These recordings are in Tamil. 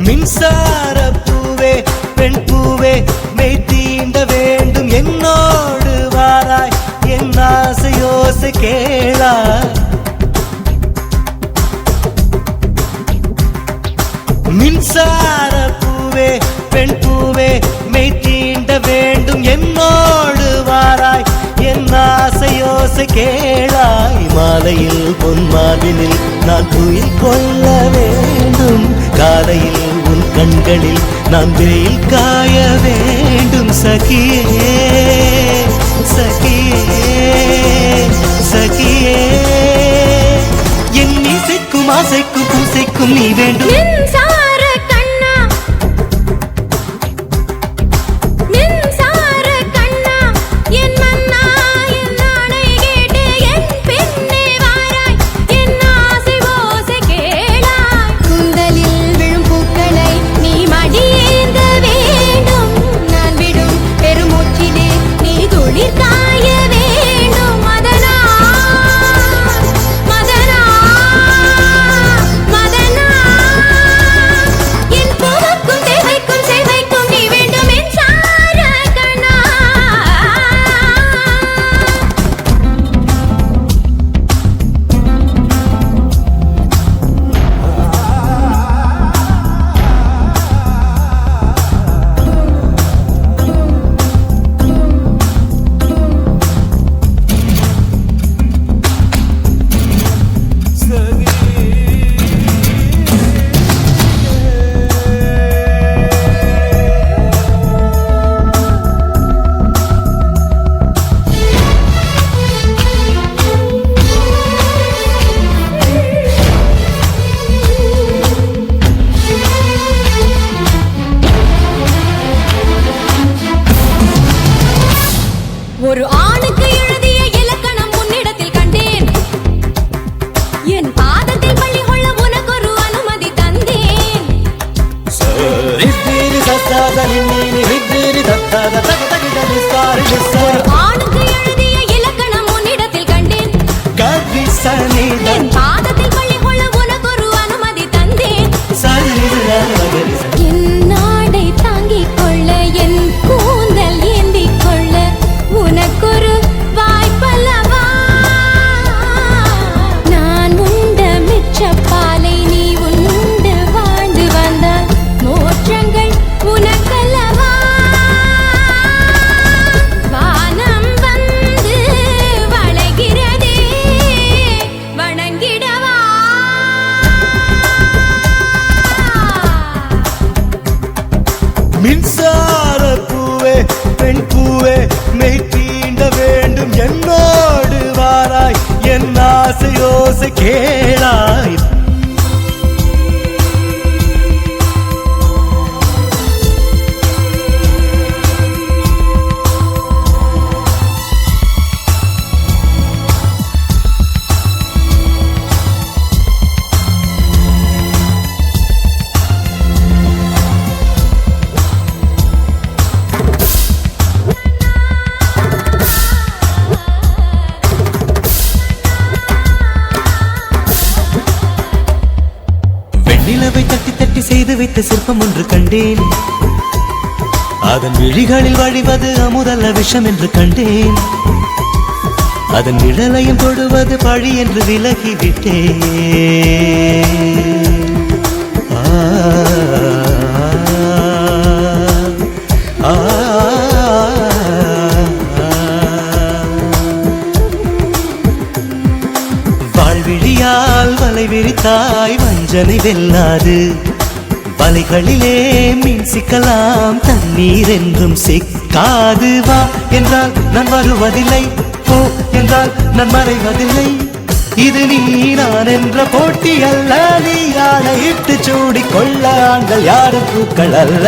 மின்சார பூவே பெண் பூவே மெய் தீண்ட வேண்டும் என்னோடு வாராய் என் ஆசையோசை கேளாய். மின்சார பூவே பெண் பூவே மெய் தீண்ட வேண்டும் என்னோடு வாராய் என் ஆசையோசை கேளாய். மாலையில் பொன்மாலினில் நான் துயில் கொள்ள வேண்டும், காலையில் உன் கண்களில் நான் வெயில் காய வேண்டும். சகியே சகியே சகியே என் இசைக்கும் ஆசைக்கும் பூசைக்கும் நீ வேண்டும். ஒரு ஆணுக்கு எழுதிய இலக்கணம் உன்னிடத்தில் கண்டேன், என் பாதத்தில் பள்ளி கொள்ள உனக்கு ஒரு அனுமதி தந்தேன். ஒரு ஆணுக்கு எழுதிய இலக்கணம் உன்னிடத்தில் கண்டேன், என் பாதத்தில் பள்ளி கொள்ள உனக்கு ஒரு அனுமதி தந்தேன். என் நாடை தாங்கிக் கொள்ள என் கூந்தல் ஏந்திக் கொள்ள உனக்கொரு வாய்ப்பல்லவா. நான் உண்ட மிச்சப்பாலை நீ உண்டு வாழ்ந்து வந்தால் மோற்றங்கள் உனக்கல்லவா. வானம் வந்து வளைகிறதே வணங்கிடவா. மின்சார பூவே பெண் பூவே மெய் தீண்ட வேண்டும் என்னோடு வாராய் என் ஆசையோசை கேளாய். நிலவை தட்டி தட்டி செய்து வைத்த சிற்பம் ஒன்று கண்டேன், அதன் விழிகளில் வழிவது அமுதல்ல விஷம் என்று கண்டேன். அதன் நிழலையும் தொடுவது பழி என்று விலகிவிட்டேன். வாழ்விழியால் வலை விரித்தாய், வஞ்ச மனிதனை வெல்லாது. வலைகளிலே மீன் சிக்கலாம், தண்ணீர் என்றும் சிக்காது. வா என்றால் நான் வருவதில்லை, போ என்றால் நான் மறைவதில்லை. இது நீ நான் என்ற போட்டி அல்ல, நீ ஆணையிட்டு சூடிக் கொள்ள ஆண்கள் யாரும் பூக்கள் அல்ல.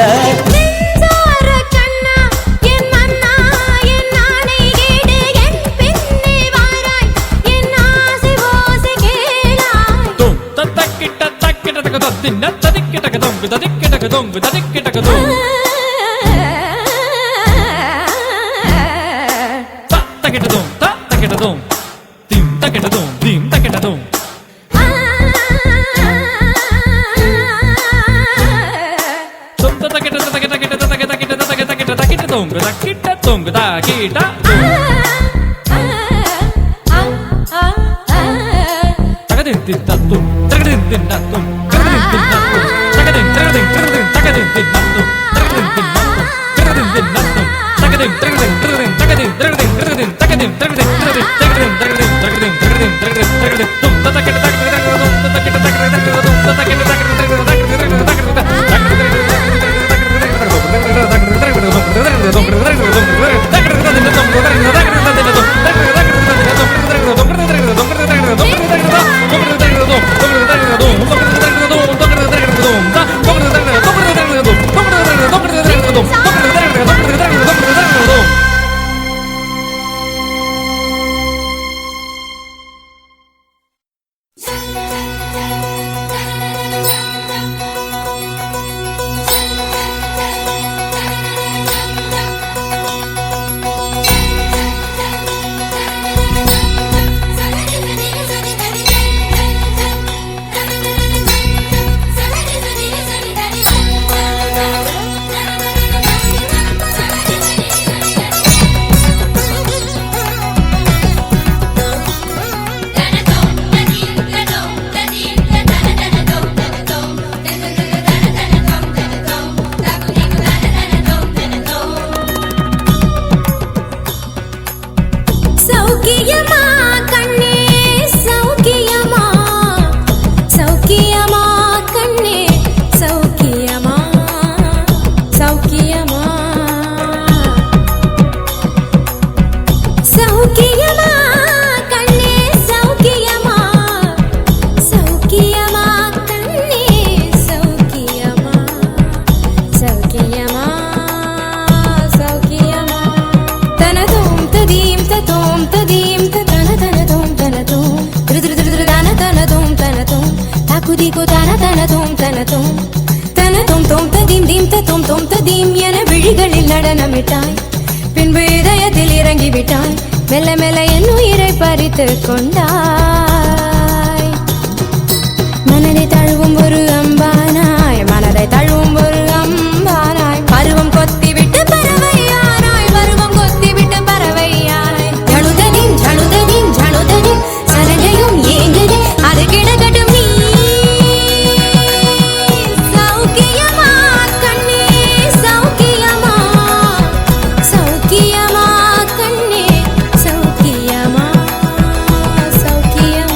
விழிகளில் நடனமிட்டாய், பின்பு இதயத்தில் இறங்கி விட்டாய், மெல்ல மெல்ல என் உயிரை பறித்து கொண்டாய். மனதை தழுவும் ஒரு அம்பானாய், மனதை தழுவும் ஒரு அம்பானாய், பருவம் கொத்தி விட்டு பறவையானாய், பருவம் கொத்தி விட்டு பறவையானாய். ஜழுதனின் ஜழுதனின் ஜழுதனின் சலங்கையும் ஏங்குதே, அது கிடக்கட்டும் நீ சௌக்கியமா கண்ணே, சௌக்கியமா சௌக்கியமா கண்ணே, சௌக்கியமா சௌக்கியமா.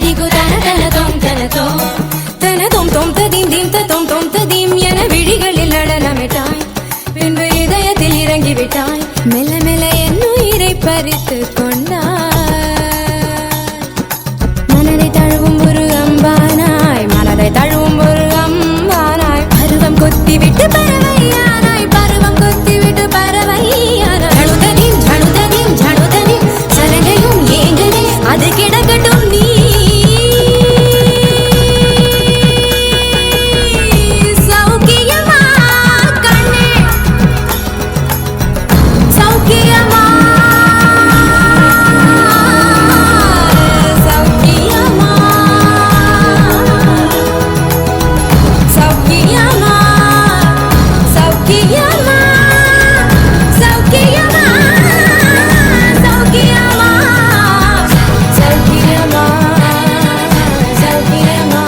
திகு தனதோம் தனதோம் தோம் ததீம் தீம் தோம் தோம் ததீம் என விழிகளில் நடனமிட்டாய், பின்பு இதயத்தில் இறங்கி விட்டாய், மெல்ல மெல்ல என் உயிரை பறித்து கொண்டாய். மனதை தழுவும் ஒரு அம்பானாய், மனதை தழுவும் ஒரு அம்பானாய், பருவம் கொத்தி விட்டு பறவையானாய், பருவம் கொத்தி விட்டு பறவையானாய். ஜனுததீம் ஜனுததீம் ஜனுததீம் சலங்கையும் ஏங்குதே, அது கிடக்கட்டும் நீ சௌக்கியமா கண்ணே, சௌக்கியமா சௌக்கியமா சௌக்கியமா சௌக்கியமா சௌக்கியமா சௌக்கியமா சௌக்கியமா சௌக்கியமா.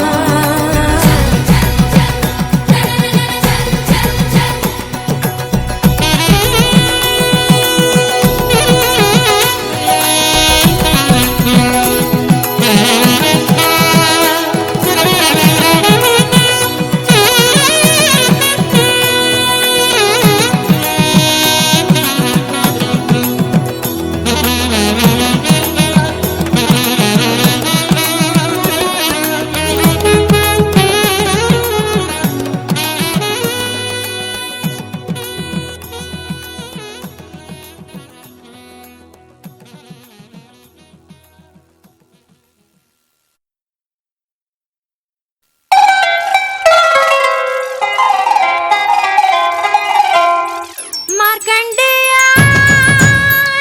மார்க்கண்டேயா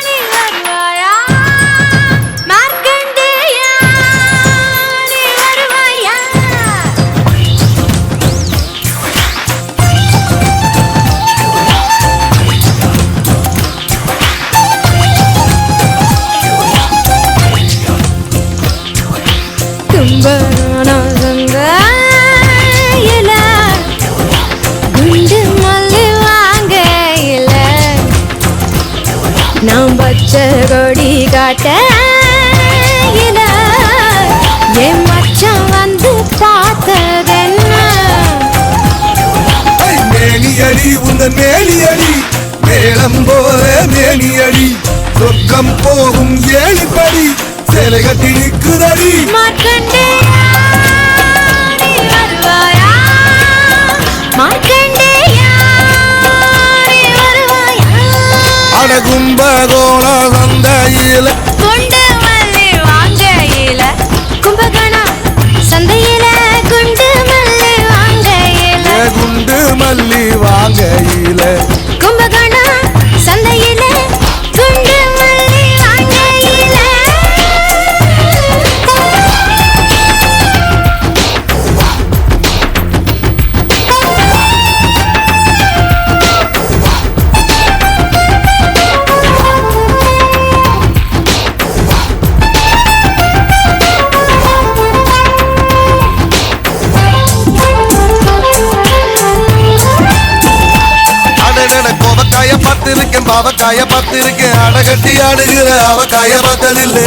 நீ வருவாயா, மார்க்கண்டேயா நீ வருவாயா. தும்பனானங்க இல குண்டு மல்லி வாங்க இல, நாம் பச்சை கொடி காட்ட இல, என் மச்சான் வந்து பார்த்ததென்ன. மேனியடி உந்தன் மேனியடி, மேளம் போல மேனியடி, சொர்க்கம் போகும் ஏழிப்படி, சேலை கட்டி நிற்குதடி. மார்க்கண்டேயா நீ வருவாயா, மார்க்கண்டேயா நீ வருவாயா. அடகும்பகோண சந்தையில குண்டு மல்லி வாங்கையில, கும்பகோணம் சந்தையில குண்டு மல்லி வாங்கையில, குண்டு மல்லி வாங்கையில, கும்பகோணம் சந்தையில குண்டு மல்லி வாங்கையில. அடடட கோவக்காய பார்த்திருக்கேன், பாவக்காய பார்த்திருக்கேன், அடகட்டி ஆடுகிற அவக்காய பார்த்ததில்லை.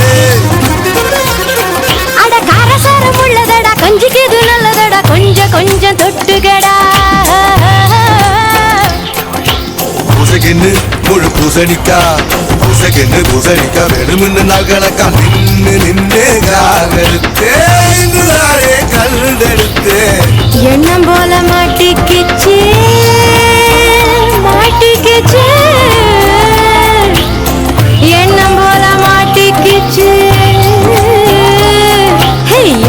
அட காரசாரம் உள்ளதடா, கொஞ்சிக்கிது நல்லதடா, கொஞ்சம் கொஞ்சம் தொட்டுகடா. பூசைக்கின்னு முழு பூசணிக்கா, பூசைக்கின்னு பூசணிக்கா, வேணும்னு நகலக்கா, நின்னு நின்னே காகெடுத்தேன், கல்லெடுத்தேன். எண்ணம் போல மாட்டிக்கிச்சு மாட்டிக்கிச்சு, எண்ணம் போல மாட்டிக்கிச்சு,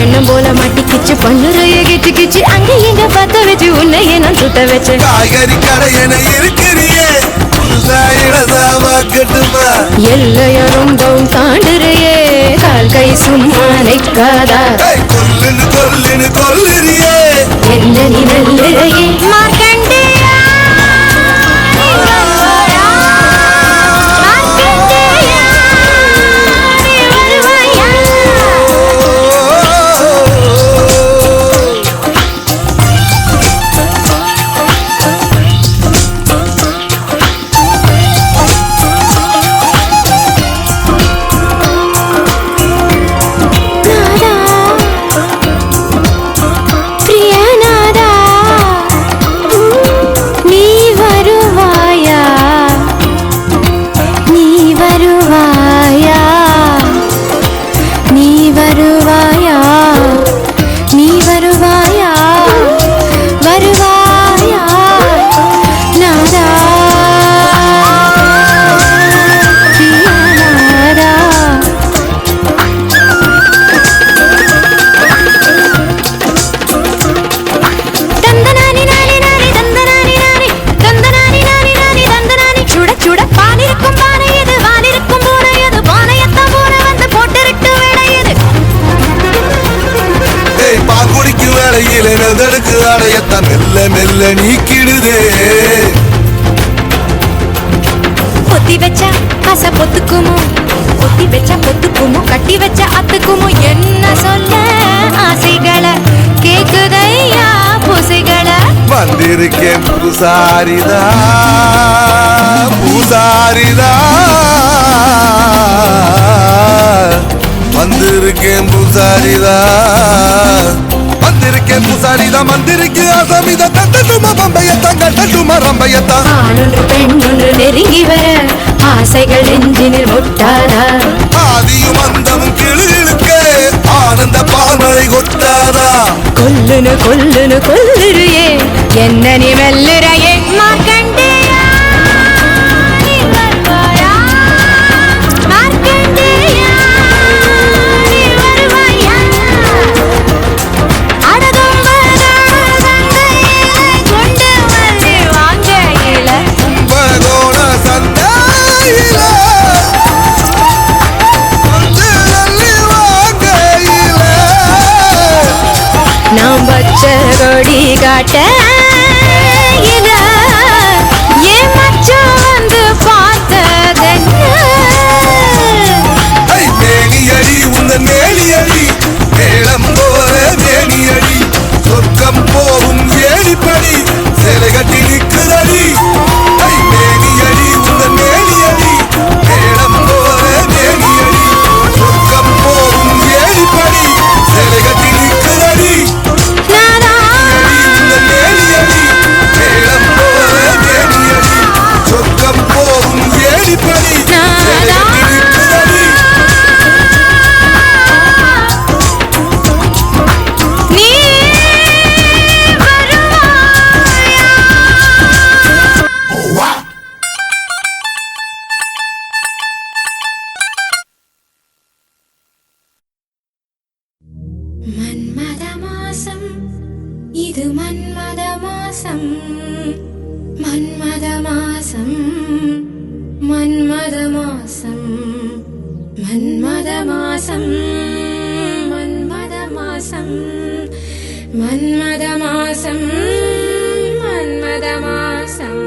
எண்ணம் போல மாட்டிக்கிச்சு, பண்ணுறைய கிச்சு கிச்சு, அங்க எங்க பத்த வச்சு உன்னையே நான் சுட்ட வச்சு. காய்கறி கடையென இருக்கிறியே, புதுசா இளசாவா கட்டுமா, எல்லைய ரொம்பவும் தாண்டுறையே, கால் கை சும்மா நிற்காதா, கொல்லுன்னு கொல்லுன்னு கொல்லுறியே. என்ன நீ நல்லையே. மார்க்கண்டேயா நீ வருவாயா, மார்க்கண்டேயா நீ வருவாயா. நாதா மெல்ல நீக்கிடுதே பொத்தி வச்ச கச பொத்துக்குமோ பொத்தி வச்ச பொத்துக்குமோ கட்டி வச்ச அத்துக்குமோ என்ன சொல்ல ஆசைகளை கேக்குதையா பூசைகளை வந்திருக்கேன் பூசாரிதா பூசாரிதா வந்திருக்கேன் பூசாரிதா வந்திருக்கேன் பூசாரிதா மந்திருக்கு அசமித தட்டுமா பம்பையத்தான் கட்டுமா ரம்பையத்தான் ஆணொன்று பெண்ணொன்று நெருங்கி வர ஆசைகள் நெஞ்சினில் ஒட்டாதா ஆதியும் அந்தமும் கிளுகிழுக்க ஆனந்த பால்மழை கொட்டாதா கொல்லுனு கொல்லுனு கொல்லுறியே என்ன நீ மெல்லுறையே மார்க்கண்டேயா நீ வருவாயா மார்க்கண்டேயா நீ வருவாயா அடதொம்பது சந்தையில கொண்டு வந்து வாங்கையில கும்பகோண சந்தையில வந்து அள்ளி வாங்கையில நாம் பச்ச கொடி காட்ட இத ஏன் மச்சான் வந்து பார்த்ததென்ன ஐ மேனியடி உந்தன் மேனியடி மேளம் போல மேனியடி சொர்க்கம் போகும் ஏடிப்படி சிலை கட்டி நிற்குதடி ஐ மேனியடி உந்தன் மேனியடி மேளம் போல மேனியடி சொர்க்கம் போகும் ஏடிப்படி சிலை கட்டி நிற்குதடி நானா உந்தன் மேனியடி மேளம் போல மேனியடி சொர்க்கம் போகும் ஏடிப்படி சிலை கட்டி நிற்குதடி நீ வருவாயா மன்மத மாசம் இது மன்மத மாசம் மன்மத மாசம் மன்மத மாசம் மன்மத மாசம் மன்மத மாசம் மன்மத மாசம் மன்மத மாசம்